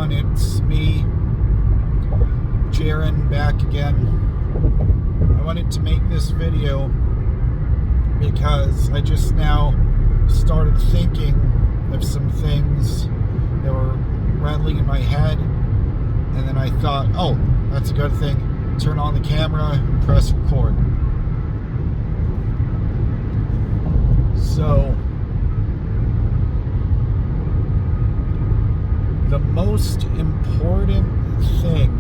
everyone, it's me, Jaron, back again. I wanted to make this video because I just now started thinking of some things that were rattling in my head, and then I thought, oh, that's a good thing. Turn on the camera and press record. So, the most important thing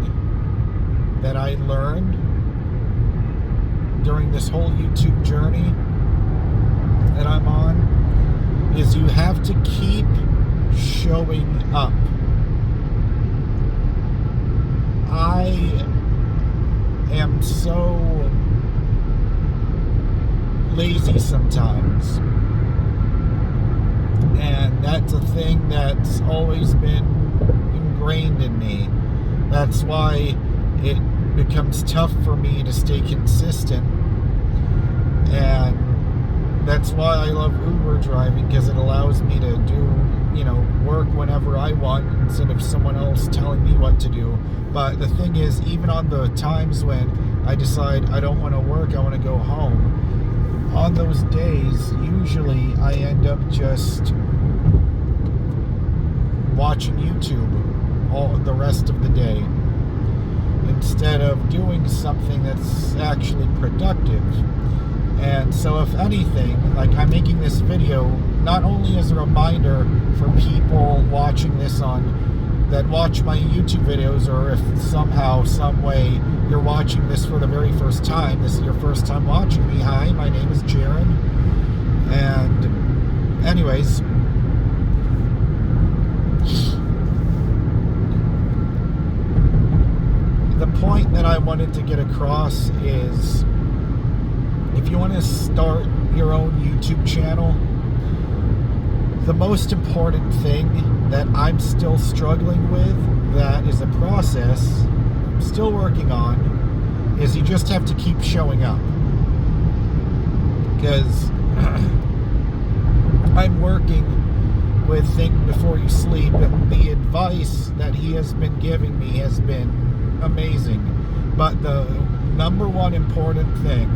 that I learned during this whole YouTube journey that I'm on is you have to keep showing up. I am so lazy sometimes, and that's a thing that's always been ingrained in me. That's why it becomes tough for me to stay consistent, and that's why I love Uber driving, because it allows me to do, work whenever I want instead of someone else telling me what to do. But the thing is, even on the times when I decide I don't want to work, I want to go home, on those days, usually I end up just watching YouTube all the rest of the day instead of doing something that's actually productive. And so if anything, I'm making this video not only as a reminder for people watching this that watch my YouTube videos, or if somehow, some way you're watching this for the very first time, this is your first time watching me, hi, my name is Jaron. And anyways, the point that I wanted to get across is, if you want to start your own YouTube channel, the most important thing that I'm still struggling with, that is a process I'm still working on, is you just have to keep showing up. Because I'm working with Think Before You Sleep, and the advice that he has been giving me has been amazing. But the number one important thing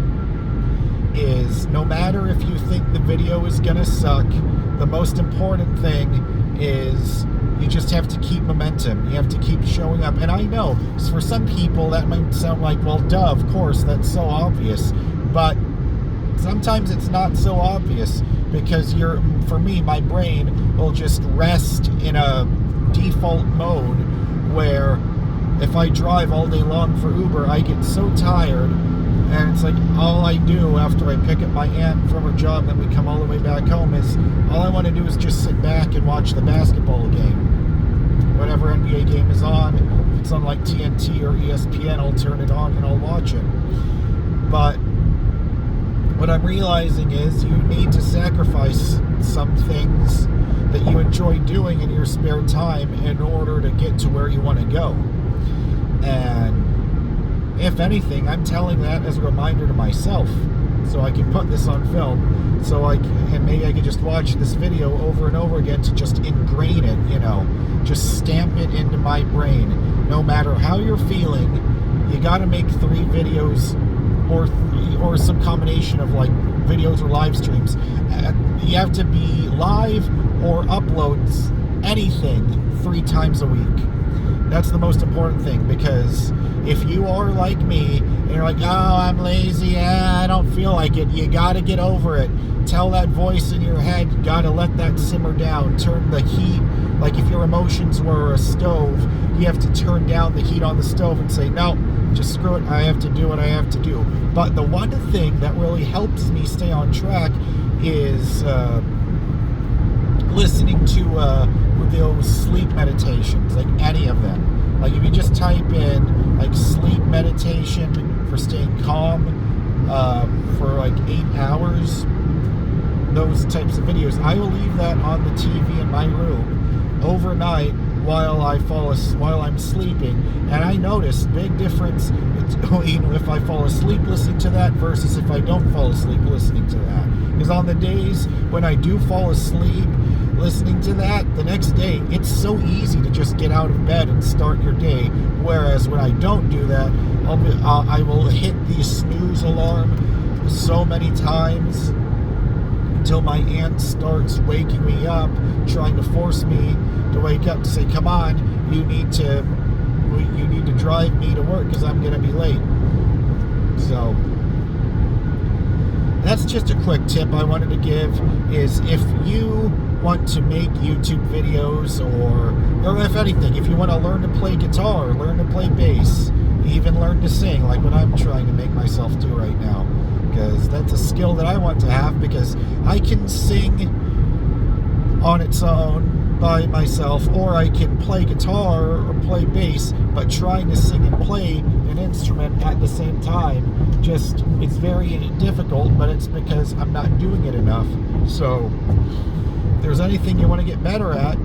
is, no matter if you think the video is gonna suck, the most important thing is you just have to keep momentum. You have to keep showing up. And I know for some people that might sound like, well, duh, of course, that's so obvious. But sometimes it's not so obvious, because for me, my brain will just rest in a default mode where if I drive all day long for Uber, I get so tired, and it's like all I do after I pick up my aunt from her job, then we come all the way back home, is all I want to do is just sit back and watch the basketball game. Whatever NBA game is on, if it's on like TNT or ESPN, I'll turn it on and I'll watch it. But what I'm realizing is you need to sacrifice some things that you enjoy doing in your spare time in order to get to where you want to go. And if anything, I'm telling that as a reminder to myself, so I can put this on film, and maybe I could just watch this video over and over again to just ingrain it, just stamp it into my brain. No matter how you're feeling, you got to make 3 videos or some combination of videos or live streams. You have to be live or upload anything 3 times a week. That's the most important thing, because if you are like me and you're like, oh, I'm lazy, I don't feel like it, you gotta get over it. Tell that voice in your head, you gotta let that simmer down. Turn the heat, like if your emotions were a stove, you have to turn down the heat on the stove and say, no, just screw it, I have to do what I have to do. But the one thing that really helps me stay on track is listening to those sleep meditations, any of them. If you just type in sleep meditation for staying calm for 8 hours, those types of videos, I will leave that on the TV in my room overnight while I'm sleeping, and I notice big difference between if I fall asleep listening to that versus if I don't fall asleep listening to that. Because on the days when I do fall asleep, listening to that, the next day, it's so easy to just get out of bed and start your day. Whereas when I don't do that, I will hit the snooze alarm so many times until my aunt starts waking me up, trying to force me to wake up to say, come on, you need to drive me to work because I'm going to be late. So that's just a quick tip I wanted to give, is if you want to make YouTube videos, or if anything, if you want to learn to play guitar, learn to play bass, even learn to sing, like what I'm trying to make myself do right now, because that's a skill that I want to have, because I can sing on its own by myself, or I can play guitar or play bass, but trying to sing and play an instrument at the same time, it's very difficult, but it's because I'm not doing it enough. So if there's anything you want to get better at,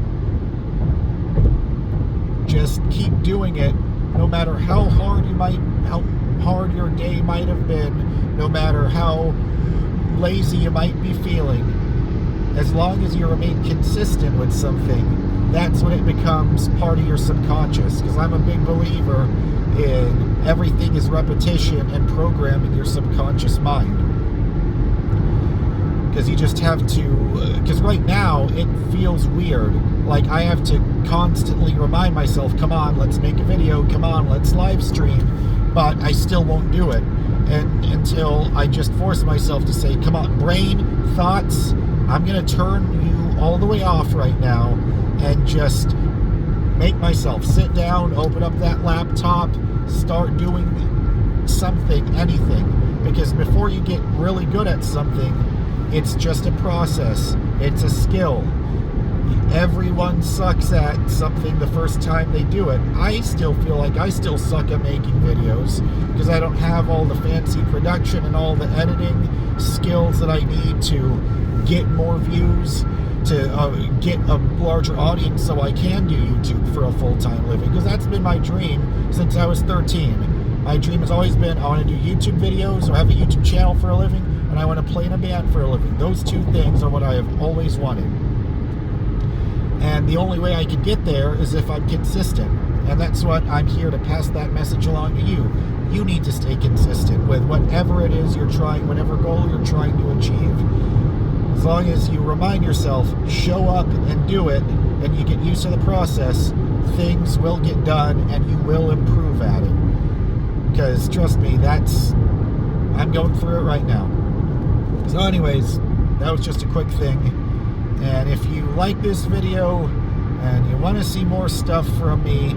just keep doing it, no matter how hard your day might have been, no matter how lazy you might be feeling. As long as you remain consistent with something, that's when it becomes part of your subconscious. Because I'm a big believer in everything is repetition and programming your subconscious mind. Because you just have to, because right now it feels weird. Like I have to constantly remind myself, come on, let's make a video, come on, let's live stream. But I still won't do it. And until I just force myself to say, come on, brain, thoughts, I'm going to turn you all the way off right now and just make myself sit down, open up that laptop, start doing something, anything. Because before you get really good at something, it's just a process. It's a skill. Everyone sucks at something the first time they do it. I still feel like I still suck at making videos because I don't have all the fancy production and all the editing skills that I need to get more views, to get a larger audience so I can do YouTube for a full-time living, because that's been my dream since I was 13. My dream has always been, I want to do YouTube videos or have a YouTube channel for a living, and I want to play in a band for a living. Those two things are what I have always wanted. And the only way I can get there is if I'm consistent. And that's what I'm here to pass that message along to you. You need to stay consistent with whatever it is you're trying, whatever goal you're trying to achieve. As long as you remind yourself, show up and do it, and you get used to the process, things will get done and you will improve at it. Because trust me, I'm going through it right now. So anyways, that was just a quick thing. And if you like this video and you want to see more stuff from me,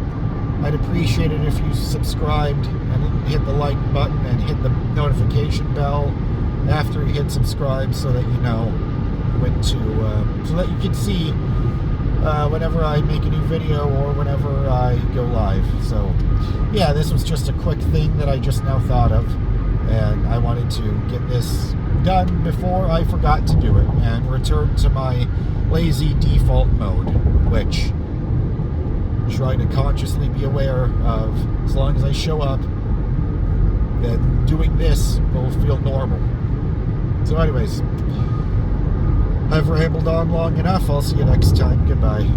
I'd appreciate it if you subscribed and hit the like button and hit the notification bell after you hit subscribe, so that you know when to, so that you can see whenever I make a new video or whenever I go live. So yeah, this was just a quick thing that I just now thought of, and I wanted to get this done before I forgot to do it and return to my lazy default mode, which I'm trying to consciously be aware of. As long as I show up, then doing this will feel normal. So anyways, I've rambled on long enough. I'll see you next time. Goodbye.